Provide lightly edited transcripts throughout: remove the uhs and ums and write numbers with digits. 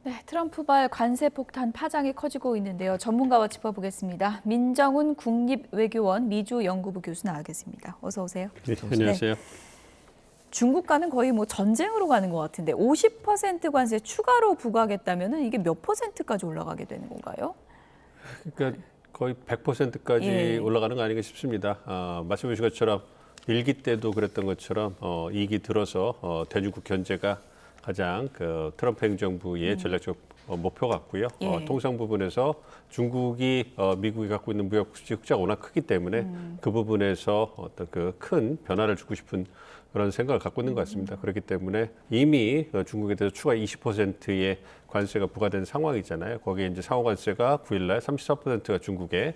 네, 트럼프발 관세 폭탄 파장이 커지고 있는데요. 전문가와 짚어보겠습니다. 민정훈 국립외교원 미주연구부 교수 나와 계십니다. 어서 오세요. 네, 안녕하세요. 네, 중국과는 거의 뭐 전쟁으로 가는 것 같은데 50% 관세 추가로 부과하겠다면 이게 몇 %까지 올라가게 되는 건가요? 그러니까 거의 100%까지 예. 올라가는 거 아닌가 싶습니다. 말씀해 주신 것처럼 1기 때도 그랬던 것처럼 2기 들어서 대중국 견제가 가장 그 트럼프 행정부의 전략적 목표 같고요. 예. 통상 부분에서 중국이 미국이 갖고 있는 무역 수지 흑자가 워낙 크기 때문에 그 부분에서 어떤 그 큰 변화를 주고 싶은 그런 생각을 갖고 있는 것 같습니다. 그렇기 때문에 이미 중국에 대해서 추가 20%의 관세가 부과된 상황이잖아요. 거기에 이제 상호 관세가 9일날 34%가 중국에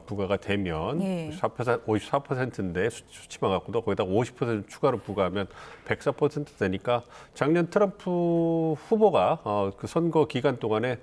부과가 되면 예. 54%인데 수치만 갖고도 거기다가 50% 추가로 부과하면 104% 되니까 작년 트럼프 후보가 그 선거 기간 동안에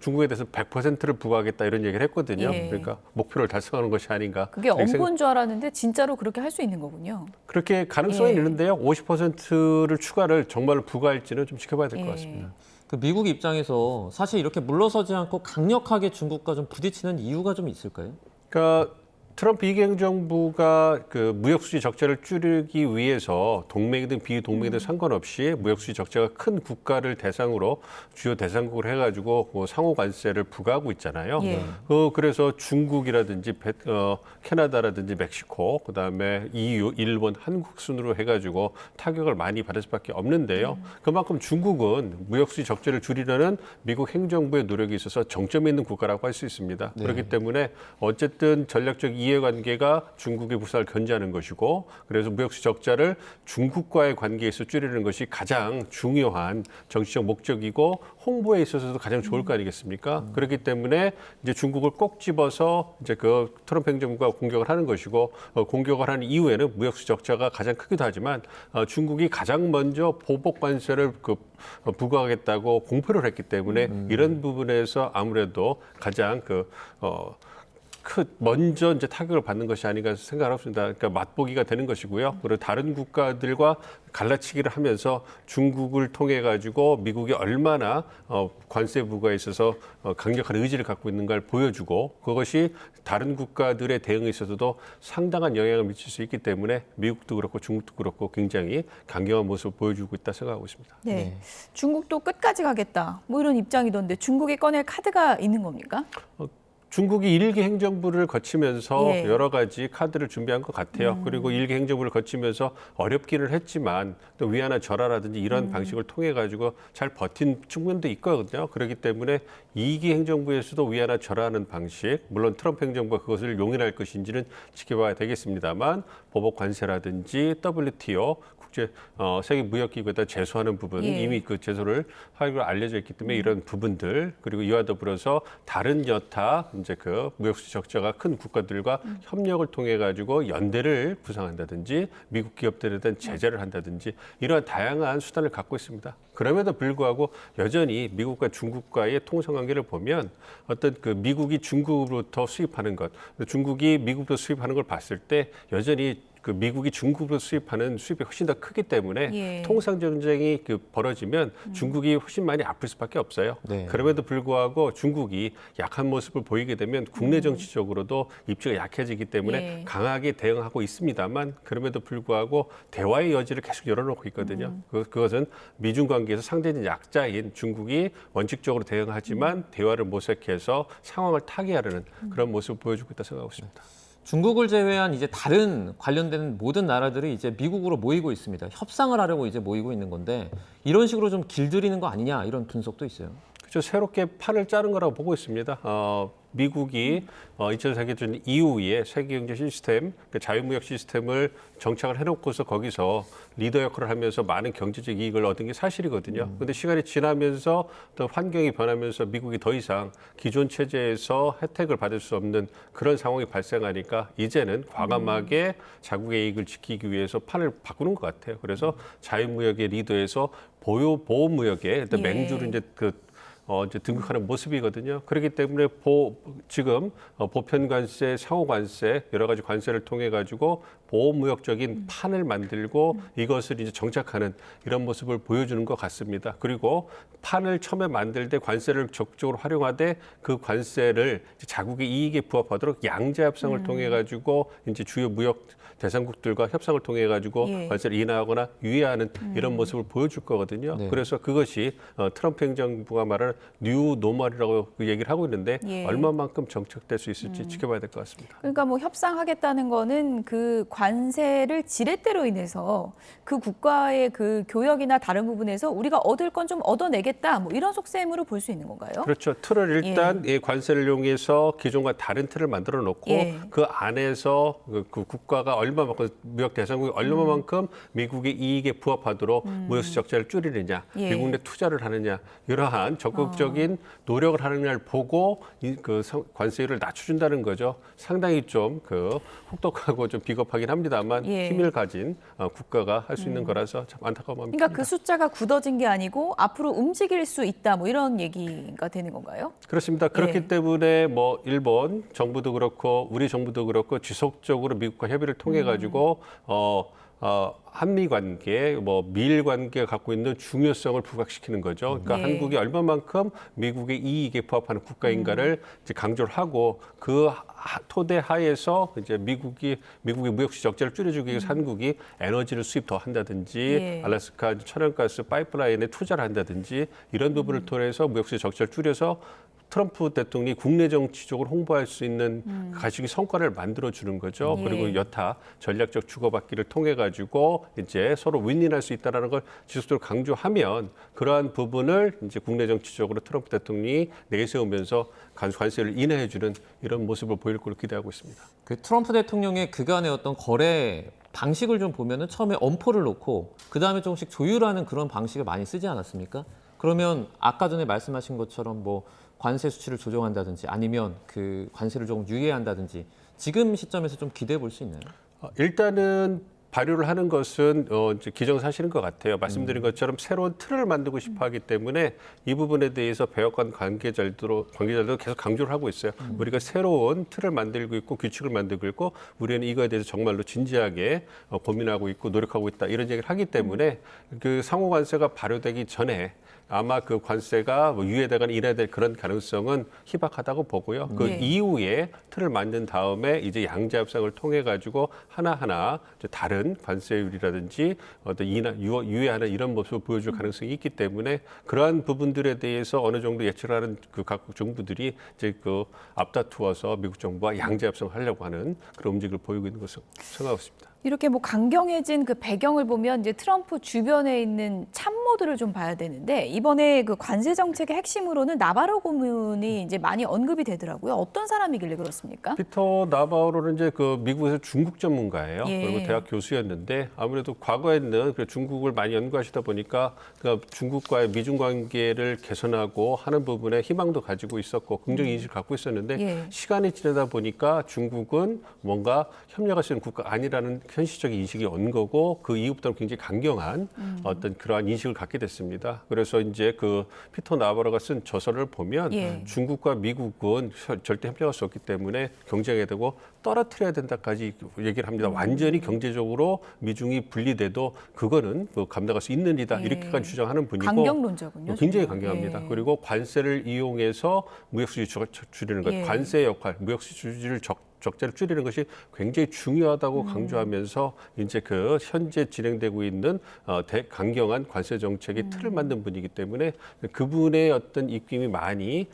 중국에 대해서 100%를 부과하겠다 이런 얘기를 했거든요. 예. 그러니까 목표를 달성하는 것이 아닌가. 그게 엄포인 줄 알았는데 진짜로 그렇게 할 수 있는 거군요. 그렇게 가능성이 예. 있는데요. 50%를 추가를 정말로 부과할지는 좀 지켜봐야 될 것 예. 같습니다. 그 미국 입장에서 사실 이렇게 물러서지 않고 강력하게 중국과 좀 부딪히는 이유가 좀 있을까요? 그러니까 트럼프 2기 행정부가 그 무역 수지 적자를 줄이기 위해서 동맹이든 비동맹이든 상관없이 무역 수지 적자가 큰 국가를 대상으로 주요 대상국을 해가지고 뭐 상호 관세를 부과하고 있잖아요. 예. 그래서 중국이라든지 캐나다라든지 멕시코, 그다음에 EU, 일본, 한국 순으로 해가지고 타격을 많이 받을 수밖에 없는데요. 그만큼 중국은 무역 수지 적자를 줄이려는 미국 행정부의 노력이 있어서 정점에 있는 국가라고 할 수 있습니다. 네. 그렇기 때문에 어쨌든 전략적 이해관계가 중국의 부상을 견제하는 것이고, 그래서 무역수 적자를 중국과의 관계에서 줄이는 것이 가장 중요한 정치적 목적이고 홍보에 있어서도 가장 좋을 거 아니겠습니까? 그렇기 때문에 이제 중국을 꼭 집어서 이제 그 트럼프 행정부가 공격을 하는 것이고, 공격을 하는 이후에는 무역수 적자가 가장 크기도 하지만 중국이 가장 먼저 보복 관세를 부과하겠다고 공표를 했기 때문에 이런 부분에서 아무래도 가장 먼저 이제 타격을 받는 것이 아닌가 생각합니다. 그러니까 맛보기가 되는 것이고요. 그리고 다른 국가들과 갈라치기를 하면서 중국을 통해 가지고 미국이 얼마나 관세 부과에 있어서 강력한 의지를 갖고 있는가를 보여주고, 그것이 다른 국가들의 대응에 있어서도 상당한 영향을 미칠 수 있기 때문에 미국도 그렇고 중국도 그렇고 굉장히 강경한 모습을 보여주고 있다 생각하고 있습니다. 네. 네. 중국도 끝까지 가겠다. 뭐 이런 입장이던데 중국이 꺼낼 카드가 있는 겁니까? 중국이 1기 행정부를 거치면서 예. 여러 가지 카드를 준비한 것 같아요. 그리고 1기 행정부를 거치면서 어렵기는 했지만 또 위안화 절하라든지 이런 방식을 통해 가지고 잘 버틴 측면도 있거든요. 그렇기 때문에 2기 행정부에서도 위안화 절하하는 방식, 물론 트럼프 행정부가 그것을 용인할 것인지는 지켜봐야 되겠습니다만, 보복 관세라든지 WTO 세계 무역기구에다 제소하는 부분, 예. 이미 그 제소를 하기로 알려져 있기 때문에 이런 부분들, 그리고 이와 더불어서 다른 여타 이제 그 무역수지 적자가 큰 국가들과 협력을 통해 가지고 연대를 구상한다든지 미국 기업들에 대한 제재를 한다든지 이러한 다양한 수단을 갖고 있습니다. 그럼에도 불구하고 여전히 미국과 중국과의 통상 관계를 보면 어떤 그 미국이 중국으로부터 수입하는 것, 중국이 미국으로 수입하는 걸 봤을 때 여전히 그 미국이 중국으로 수입하는 수입이 훨씬 더 크기 때문에 예. 통상 전쟁이 벌어지면 중국이 훨씬 많이 아플 수밖에 없어요. 네. 그럼에도 불구하고 중국이 약한 모습을 보이게 되면 국내 정치적으로도 입지가 약해지기 때문에 예. 강하게 대응하고 있습니다만, 그럼에도 불구하고 대화의 여지를 계속 열어놓고 있거든요. 그것은 미중 관계에서 상대적 약자인 중국이 원칙적으로 대응하지만 대화를 모색해서 상황을 타개하려는 그런 모습을 보여주고 있다 생각하고 있습니다. 중국을 제외한 이제 다른 관련된 모든 나라들이 이제 미국으로 모이고 있습니다. 협상을 하려고 이제 모이고 있는 건데 이런 식으로 좀 길들이는 거 아니냐 이런 분석도 있어요. 그렇죠. 새롭게 판을 짜는 거라고 보고 있습니다. 미국이 2차 세계대전 이후에 세계경제 시스템, 그 자유무역 시스템을 정착을 해놓고서 거기서 리더 역할을 하면서 많은 경제적 이익을 얻은 게 사실이거든요. 그런데 시간이 지나면서 또 환경이 변하면서 미국이 더 이상 기존 체제에서 혜택을 받을 수 없는 그런 상황이 발생하니까 이제는 과감하게 자국의 이익을 지키기 위해서 판을 바꾸는 것 같아요. 그래서 자유무역의 리더에서 보호무역의 예. 맹주를 이제 이제 등극하는 모습이거든요. 그렇기 때문에 지금 보편 관세, 상호 관세 여러 가지 관세를 통해 가지고 보호무역적인 판을 만들고 이것을 이제 정착하는 이런 모습을 보여주는 것 같습니다. 그리고 판을 처음에 만들 때 관세를 적극적으로 활용하되 그 관세를 이제 자국의 이익에 부합하도록 양자 협상을 통해 가지고 이제 주요 무역 대상국들과 협상을 통해 가지고 예. 관세를 인하하거나 유예하는 이런 모습을 보여줄 거거든요. 네. 그래서 그것이 트럼프 행정부가 말하는 뉴 노멀이라고 얘기를 하고 있는데 예. 얼마만큼 정착될 수 있을지 지켜봐야 될 것 같습니다. 그러니까 뭐 협상하겠다는 거는 그 관세를 지렛대로 인해서 그 국가의 그 교역이나 다른 부분에서 우리가 얻을 건 좀 얻어내겠다 뭐 이런 속셈으로 볼 수 있는 건가요? 그렇죠. 틀을 일단 이 관세를 이용해서 기존과 다른 틀을 만들어 놓고 예. 그 안에서 그 국가가 얼마만큼 무역 대상국이 얼마만큼 미국의 이익에 부합하도록 무역 적자를 줄이느냐, 예. 미국 내 투자를 하느냐 이러한 적극적인 노력을 하는 날 보고 그 관세율을 낮춰준다는 거죠. 상당히 좀 그 혹독하고 좀 비겁하긴 합니다만 예. 힘을 가진 국가가 할 수 있는 거라서 참 안타까워합니다. 그러니까 그 숫자가 굳어진 게 아니고 앞으로 움직일 수 있다 뭐 이런 얘기가 되는 건가요? 그렇습니다. 그렇기 예. 때문에 뭐 일본 정부도 그렇고 우리 정부도 그렇고 지속적으로 미국과 협의를 통해 가지고 한미 관계, 뭐 미일 관계가 갖고 있는 중요성을 부각시키는 거죠. 그러니까 예. 한국이 얼마만큼 미국의 이익에 부합하는 국가인가를 이제 강조를 하고 그 토대 하에서 이제 미국의 무역시 적자를 줄여주기 위해서 한국이 에너지를 수입 더 한다든지 예. 알래스카 천연가스 파이프라인에 투자를 한다든지 이런 부분을 통해서 무역시 적자를 줄여서 트럼프 대통령이 국내 정치적으로 홍보할 수 있는 가시기 성과를 만들어 주는 거죠. 예. 그리고 여타 전략적 주고받기를 통해 가지고 이제 서로 윈윈할 수 있다라는 걸 지속적으로 강조하면 그러한 부분을 이제 국내 정치적으로 트럼프 대통령이 내세우면서 관세를 인하해 주는 이런 모습을 보일 걸로 기대하고 있습니다. 그 트럼프 대통령의 그간의 어떤 거래 방식을 좀 보면은 처음에 엄포를 놓고 그 다음에 조금씩 조율하는 그런 방식을 많이 쓰지 않았습니까? 그러면 아까 전에 말씀하신 것처럼 뭐 관세 수치를 조정한다든지 아니면 그 관세를 조금 유예한다든지 지금 시점에서 좀 기대해 볼 수 있나요? 일단은 발효를 하는 것은 이제 기정사실인 것 같아요. 말씀드린 것처럼 새로운 틀을 만들고 싶어하기 때문에 이 부분에 대해서 백악관 관계자들도 계속 강조를 하고 있어요. 우리가 새로운 틀을 만들고 있고 규칙을 만들고 있고 우리는 이거에 대해서 정말로 진지하게 고민하고 있고 노력하고 있다 이런 얘기를 하기 때문에 그 상호 관세가 발효되기 전에 아마 그 관세가 뭐 유예되거나 인하될 그런 가능성은 희박하다고 보고요. 그 네. 이후에 틀을 만든 다음에 이제 양자 협상을 통해 가지고 하나하나 다른 관세율이라든지 어떤 유예하는 이런 모습을 보여줄 가능성이 있기 때문에 그러한 부분들에 대해서 어느 정도 예측을 하는 그 각국 정부들이 이제 그 앞다투어서 미국 정부와 양자 협상을 하려고 하는 그런 움직임을 보이고 있는 것으로 생각하고 있습니다. 이렇게 뭐 강경해진 그 배경을 보면 이제 트럼프 주변에 있는 참모들을 좀 봐야 되는데 이번에 그 관세 정책의 핵심으로는 나바로 고문이 이제 많이 언급이 되더라고요. 어떤 사람이길래 그렇습니까? 피터 나바로는 이제 그 미국에서 중국 전문가예요. 예. 그리고 대학 교수였는데 아무래도 과거에는 그 중국을 많이 연구하시다 보니까 그 중국과의 미중 관계를 개선하고 하는 부분에 희망도 가지고 있었고 긍정 인식을 갖고 있었는데 예. 시간이 지나다 보니까 중국은 뭔가 협력할 수 있는 국가 아니라는 현실적인 인식이 온 거고 그 이후부터는 굉장히 강경한 어떤 그러한 인식을 갖게 됐습니다. 그래서 이제 그 피터 나바로가 쓴 저서를 보면 예. 중국과 미국은 절대 협력할 수 없기 때문에 경쟁해야 되고 떨어뜨려야 된다까지 얘기를 합니다. 완전히 경제적으로 미중이 분리돼도 그거는 뭐 감당할 수 있는 일이다. 예. 이렇게까지 주장하는 분이고 강경론자군요. 굉장히 정말. 강경합니다. 예. 그리고 관세를 이용해서 무역수지 줄이는 것, 예. 관세의 역할, 무역수지를 적자를 줄이는 것이 굉장히 중요하다고 강조하면서 이제 그 현재 진행되고 있는 강경한 관세 정책의 틀을 만든 분이기 때문에 그분의 어떤 입김이 많이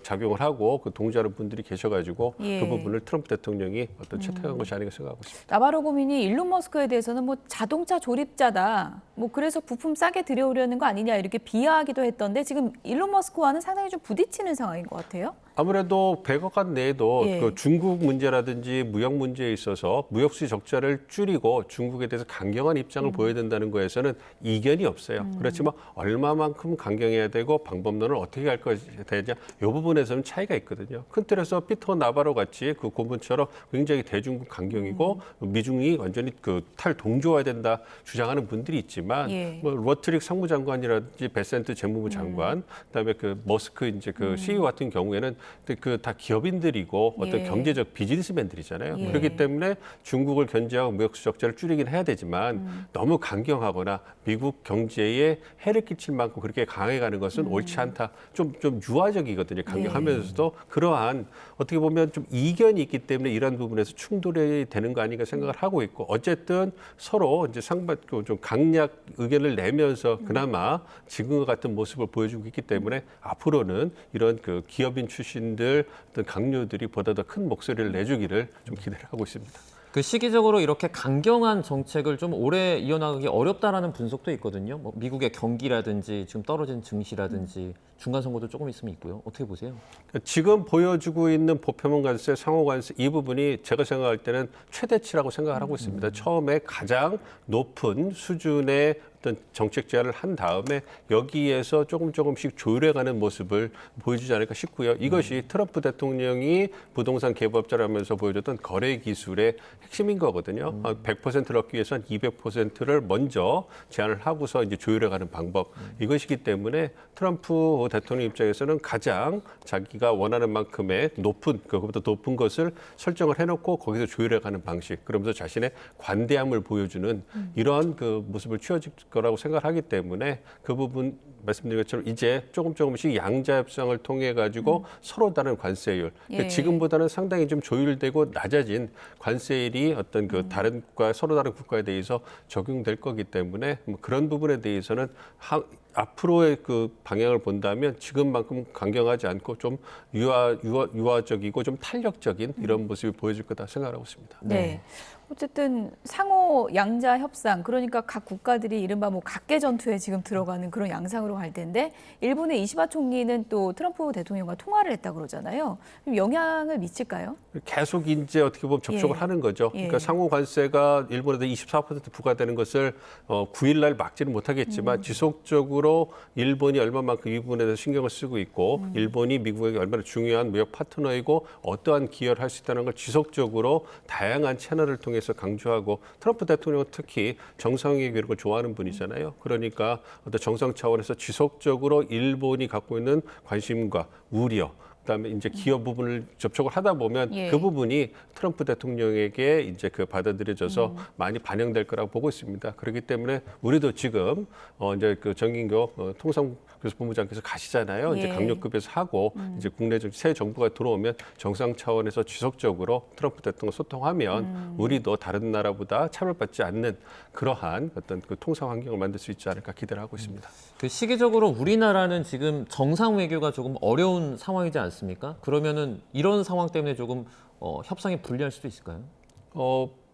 작용을 하고 그 동조하는 분들이 계셔가지고 예. 그 부분을 트럼프 대통령이 어떤 채택한 것이 아닌가 생각하고 있습니다. 나바로 고민이 일론 머스크에 대해서는 뭐 자동차 조립자다. 뭐 그래서 부품 싸게 들여오려는 거 아니냐 이렇게 비하하기도 했던데 지금 일론 머스크와는 상당히 좀 부딪히는 상황인 것 같아요. 아무래도 백악관 내에도 예. 그 중국 문제라든지 무역 문제에 있어서 무역 수지 적자를 줄이고 중국에 대해서 강경한 입장을 보여야 된다는 거에서는 이견이 없어요. 그렇지만 얼마만큼 강경해야 되고 방법론을 어떻게 할 것이 되냐 이 부분에서는 차이가 있거든요. 큰 틀에서 피터 나바로 같이 그 고문처럼 굉장히 대중국 강경이고 미중이 완전히 그 탈동조해야 된다 주장하는 분들이 있지만 예. 뭐 로트릭 상무장관이라든지 베센트 재무부 장관, 그다음에 그 머스크 이제 그 CEO 같은 경우에는 그 다 기업인들이고 어떤 예. 경제적 비즈니스맨들이잖아요. 예. 그렇기 때문에 중국을 견제하고 무역 적자를 줄이긴 해야 되지만 너무 강경하거나 미국 경제에 해를 끼칠 만큼 그렇게 강해가는 것은 옳지 않다. 좀 유화적이거든요. 강경하면서도 그러한 어떻게 보면 좀 이견이 있기 때문에 이런 부분에서 충돌이 되는 거 아닌가 생각을 하고 있고 어쨌든 서로 이제 상받고 좀 강약 의견을 내면서 그나마 지금과 같은 모습을 보여주고 있기 때문에 앞으로는 이런 그 기업인 출신들 어떤 강요들이 보다 더 큰 목소리를 내주기를 좀 기대를 하고 있습니다. 그 시기적으로 이렇게 강경한 정책을 좀 오래 이어나가기 어렵다라는 분석도 있거든요. 뭐 미국의 경기라든지 지금 떨어진 증시라든지 중간 선거도 조금 있으면 있고요. 어떻게 보세요? 지금 보여주고 있는 보편문 관세, 상호 관세 이 부분이 제가 생각할 때는 최대치라고 생각을 하고 있습니다. 처음에 가장 높은 수준의 어떤 정책 제안을 한 다음에 여기에서 조금씩 조율해가는 모습을 보여주지 않을까 싶고요. 이것이 트럼프 대통령이 부동산 개발자라면서 보여줬던 거래 기술의 핵심인 거거든요. 100%를 얻기 위해서는 200%를 먼저 제안을 하고서 이제 조율해가는 방법 이것이기 때문에 트럼프 대통령 입장에서는 가장 자기가 원하는 만큼의 높은 그것보다 높은 것을 설정을 해놓고 거기서 조율해가는 방식 그러면서 자신의 관대함을 보여주는 이런 그 모습을 취해질 거라고 생각하기 때문에 그 부분 말씀드린 것처럼 이제 조금씩 양자 협상을 통해 가지고 서로 다른 관세율 그러니까 예. 지금보다는 상당히 좀 조율되고 낮아진 관세율이 어떤 그 다른 국가 서로 다른 국가에 대해서 적용될 거기 때문에 뭐 그런 부분에 대해서는 앞으로의 그 방향을 본다면 지금만큼 강경하지 않고 좀 유화적이고 좀 탄력적인 이런 모습이 보여질 거다 생각하고 있습니다. 네. 어쨌든 상호 양자 협상 그러니까 각 국가들이 이른바 뭐 각계 전투에 지금 들어가는 그런 양상으로 갈 텐데 일본의 이시바 총리는 또 트럼프 대통령과 통화를 했다 그러잖아요. 그럼 영향을 미칠까요? 계속 이제 어떻게 보면 접촉을 예. 하는 거죠. 예. 그러니까 상호 관세가 일본에도 24% 부과되는 것을 9일날 막지는 못하겠지만 지속적으로 일본이 얼마만큼 이 부분에 대해서 신경을 쓰고 있고 일본이 미국에게 얼마나 중요한 무역 파트너이고 어떠한 기여를 할 수 있다는 걸 지속적으로 다양한 채널을 통해서 강조하고 트럼프 대통령은 특히 정상회담 이런 걸 좋아하는 분이잖아요. 그러니까 어떤 정상 차원에서 지속적으로 일본이 갖고 있는 관심과 우려 그다음에 이제 기업 부분을 접촉을 하다 보면 예. 그 부분이 트럼프 대통령에게 이제 그 받아들여져서 많이 반영될 거라고 보고 있습니다. 그렇기 때문에 우리도 지금 이제 그 정진경 통상교섭본부장께서 가시잖아요. 이제 예. 강력급에서 하고 이제 국내 새 정부가 들어오면 정상 차원에서 지속적으로 트럼프 대통령 소통하면 우리도 다른 나라보다 차별받지 않는 그러한 어떤 그 통상 환경을 만들 수 있지 않을까 기대를 하고 있습니다. 그 시기적으로 우리나라는 지금 정상 외교가 조금 어려운 상황이지 않습니까? 그러면은 이런 상황 때문에 조금 협상이 불리할 수도 있을까요?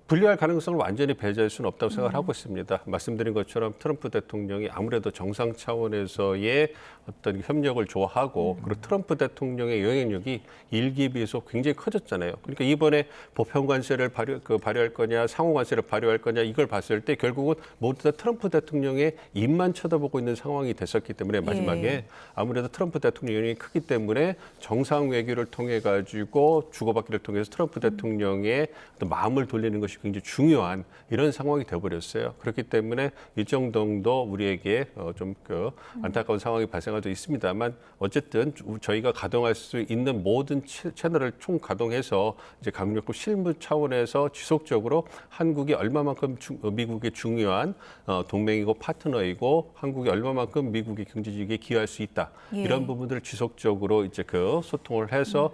분리할 가능성을 완전히 배제할 수는 없다고 생각을 하고 있습니다. 말씀드린 것처럼 트럼프 대통령이 아무래도 정상 차원에서의 어떤 협력을 좋아하고 그리고 트럼프 대통령의 영향력이 일기에 비해서 굉장히 커졌잖아요. 그러니까 이번에 보편 관세를 발효할 거냐, 상호 관세를 발효할 거냐 이걸 봤을 때 결국은 모두 다 트럼프 대통령의 입만 쳐다보고 있는 상황이 됐었기 때문에 마지막에 예. 아무래도 트럼프 대통령의 영향이 크기 때문에 정상 외교를 통해 가지고 주고받기를 통해서 트럼프 대통령의 어떤 마음을 돌리는 것이 굉장히 중요한 이런 상황이 되어버렸어요. 그렇기 때문에 일정 정도 우리에게 좀 그 안타까운 상황이 발생하고 있습니다만 어쨌든 저희가 가동할 수 있는 모든 채널을 총 가동해서 이제 강력국 실무 차원에서 지속적으로 한국이 얼마만큼 미국의 중요한 동맹이고 파트너이고 한국이 얼마만큼 미국의 경제지기에 기여할 수 있다. 예. 이런 부분들을 지속적으로 이제 그 소통을 해서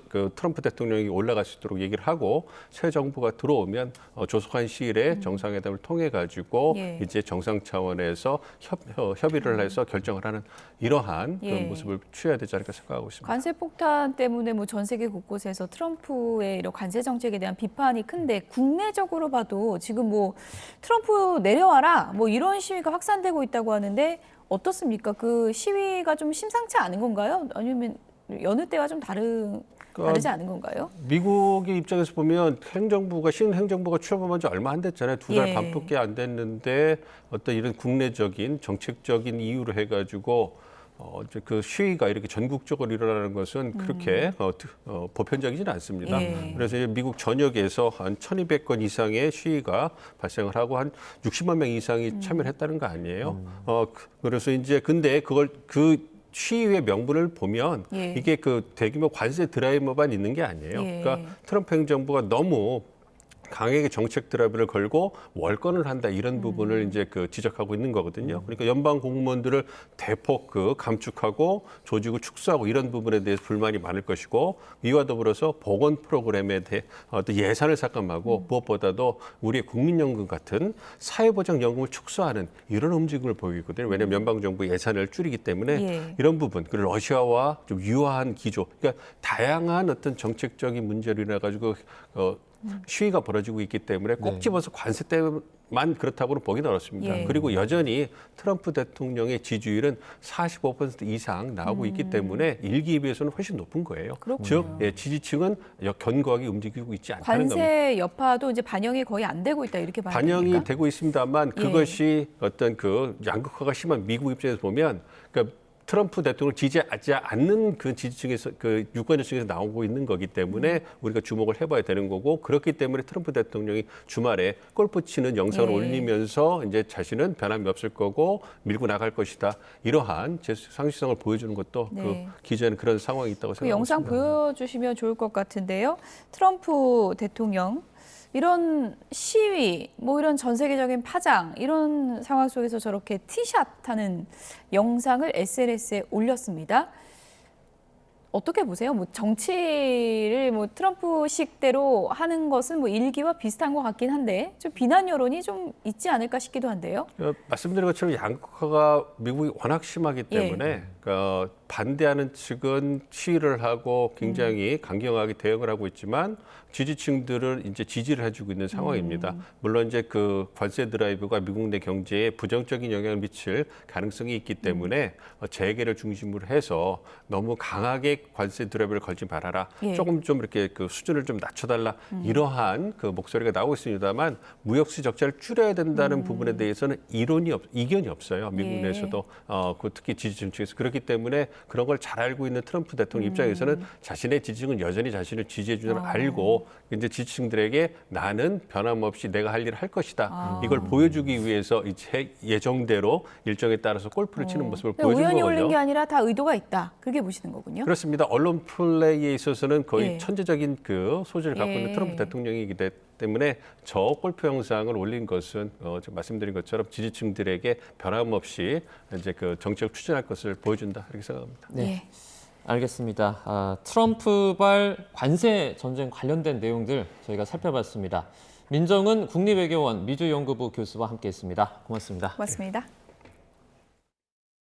그 트럼프 대통령이 올라갈 수 있도록 얘기를 하고 새 정부가 들어오면 조속한 시일에 정상회담을 통해 가지고 예. 이제 정상 차원에서 협의를 해서 결정을 하는 이러한 예. 그런 모습을 취해야 되지 않을까 생각하고 있습니다. 관세 폭탄 때문에 뭐 전 세계 곳곳에서 트럼프의 이런 관세 정책에 대한 비판이 큰데 국내적으로 봐도 지금 뭐 트럼프 내려와라 뭐 이런 시위가 확산되고 있다고 하는데 어떻습니까? 그 시위가 좀 심상치 않은 건가요? 아니면 여느 때와 좀 다르지 않은 건가요? 미국의 입장에서 보면 신행정부가 출범한 지 얼마 안 됐잖아요. 2달 예. 반밖에 안 됐는데 어떤 이런 국내적인 정책적인 이유로 해가지고 이제 그 시위가 이렇게 전국적으로 일어나는 것은 그렇게 보편적이지는 않습니다. 예. 그래서 이제 미국 전역에서 한 1,200건 이상의 시위가 발생을 하고 한 60만 명 이상이 참여를 했다는 거 아니에요. 그래서 이제 근데 그 시위의 명분을 보면 예. 이게 그 대규모 관세 드라이버만 있는 게 아니에요. 예. 그러니까 트럼프 행정부가 너무 강하게 정책 드라이브를 걸고 월권을 한다 이런 부분을 이제 그 지적하고 있는 거거든요. 그러니까 연방 공무원들을 대폭 감축하고 조직을 축소하고 이런 부분에 대해서 불만이 많을 것이고 이와 더불어서 보건 프로그램에 대해 어떤 예산을 삭감하고 무엇보다도 우리의 국민연금 같은 사회보장연금을 축소하는 이런 움직임을 보이거든요. 왜냐하면 연방 정부 예산을 줄이기 때문에 예. 이런 부분 그리고 러시아와 좀 유화한 기조, 그러니까 다양한 어떤 정책적인 문제로 인해 가지고 시위가 벌어지고 있기 때문에 꼭 네. 집어서 관세 때만 그렇다고는 보기는 어렵습니다. 예. 그리고 여전히 트럼프 대통령의 지지율은 45% 이상 나오고 있기 때문에 일기에 비해서는 훨씬 높은 거예요. 그렇군요. 즉 지지층은 견고하게 움직이고 있지 않다는 겁니다. 관세 여파도 이제 반영이 거의 안 되고 있다 이렇게 봐야 반영이 됩니까? 되고 있습니다만 예. 그것이 어떤 그 양극화가 심한 미국 입장에서 보면 그러니까 트럼프 대통령을 지지하지 않는 그 지지층에서 그 유권자층에서 나오고 있는 거기 때문에 우리가 주목을 해봐야 되는 거고 그렇기 때문에 트럼프 대통령이 주말에 골프 치는 영상을 예. 올리면서 이제 자신은 변함이 없을 거고 밀고 나갈 것이다 이러한 제 상식성을 보여주는 것도 네. 그 기존에는 그런 상황이 있다고 그 생각합니다. 영상 보여주시면 좋을 것 같은데요. 트럼프 대통령 이런 시위, 뭐 이런 전 세계적인 파장 이런 상황 속에서 저렇게 티샷하는 영상을 SNS에 올렸습니다. 어떻게 보세요? 뭐 정치를 뭐 트럼프식대로 하는 것은 뭐 일기와 비슷한 것 같긴 한데 좀 비난 여론이 좀 있지 않을까 싶기도 한데요. 말씀드린 것처럼 양극화가 미국이 워낙 심하기 예. 때문에 그러니까 반대하는 측은 시위를 하고 굉장히 강경하게 대응을 하고 있지만 지지층들은 이제 지지를 해주고 있는 상황입니다. 물론 이제 그 관세 드라이브가 미국 내 경제에 부정적인 영향을 미칠 가능성이 있기 때문에 재계를 중심으로 해서 너무 강하게 관세 드라이브를 걸지 말아라. 예. 조금 좀 이렇게 그 수준을 좀 낮춰달라. 이러한 그 목소리가 나오고 있습니다만 무역수 적자를 줄여야 된다는 부분에 대해서는 이견이 없어요. 미국 예. 내에서도 그 특히 지지층 측에서 그렇기 때문에 그런 걸 잘 알고 있는 트럼프 대통령 입장에서는 자신의 지지층은 여전히 자신을 지지해 주는 걸 알고 이제 지지층들에게 나는 변함없이 내가 할 일을 할 것이다. 이걸 보여주기 위해서 이제 예정대로 일정에 따라서 골프를 치는 모습을 보여준 우연히 거거든요. 올린 게 아니라 다 의도가 있다. 그렇게 보시는 거군요. 그렇습니다. 언론 플레이에 있어서는 거의 예. 천재적인 그 소질을 갖고 예. 있는 트럼프 대통령이기 때문에 저 골프 영상을 올린 것은 지금 말씀드린 것처럼 지지층들에게 변함없이 이제 그 정책을 추진할 것을 보여준다 이렇게 생각합니다. 네. 예. 알겠습니다. 트럼프발 관세 전쟁 관련된 내용들 저희가 살펴봤습니다. 민정은 국립외교원 미주연구부 교수와 함께했습니다. 고맙습니다. 고맙습니다.